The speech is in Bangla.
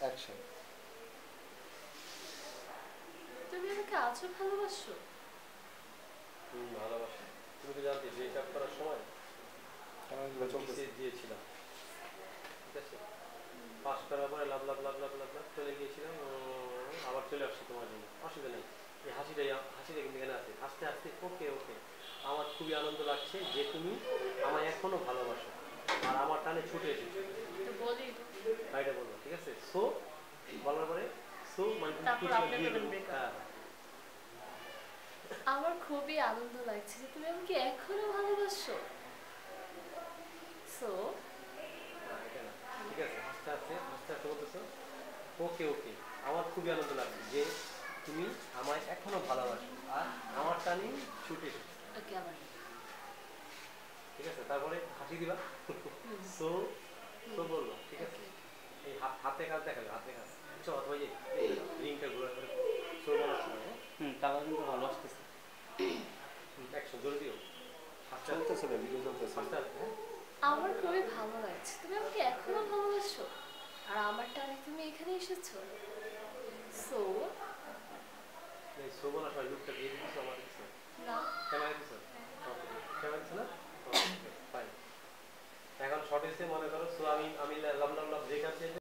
অ্যাকশন। তুমি আমাকে আজও ভালোবাসো? ভালোবাসি। তুমি তো জানতে ব্রেকআপ করার সময় কেন এগুলো চলতেছে? বিসিএস দিয়েছিলাম, ঠিক আছে? পাস করার পরে লাভ লাভ লাভ লাভ লাভ লাভ চলে গিয়েছিলাম, আবার চলে আসছি তোমার জন্য, অসুবিধা নেই। এই হাসিটা কিন্তু এখানে আছে, হাসতে হাসতে ওকে ওকে। আমার খুবই আনন্দ লাগছে যে তুমি আমায় এখনো ভালোবাসো আর আমার টানে ছুটে এসেছো। তো বলি এটা বলবো, ঠিক আছে? সো বলার পরে সো মানে তুমি তারপর খুশি আপনি দিয়ে করবেন দেবো। ব্রেকআপ। হ্যাঁ, আমার খুবই আনন্দ লাগছে যে তুমি আমাকে এখনো ভালোবাসো। সো এটা না, ঠিক আছে? হাসতে হাসতে হাসতে হাসতে বলতেছো ওকে ওকে। আমার খুবই আনন্দ লাগছে যে তুমি আমায় এখনো ভালোবাসো আর আমার টানে ছুটে এসেছো, ওকে আবার ঠিক আছে? তারপরে হাসি দিবা। সো সো বলবো, ঠিক আছে? এই হাতে কাজ দেখাবে, হাতে কাজ কিছু অথবা এই রিংটা ঘুরে করে সো বলার সময়, কালার কিন্তু ভালো আসতেছে। একশো জোরে দিও। হাসতে হাসতে চলতেছে, ভিডিও চলতেছে। হাসতে হাসতে, হ্যাঁ। আমার খুবই ভালো লাগছে তুমি আমাকে এখনো ভালোবাসো আর আমার টানে তুমি এখানে এসেছো। সো এই সো বলার সময় লুকটা দিয়ে দিচ্ছ আমার দিচ্ছ, না ক্যামেরা দিচ্ছ, ক্যামেরা দিচ্ছ না? ফাইন। এখন শর্ট এসে মনে করো সো আমি আমি লাভ লাভ লাভ ব্রেক আছে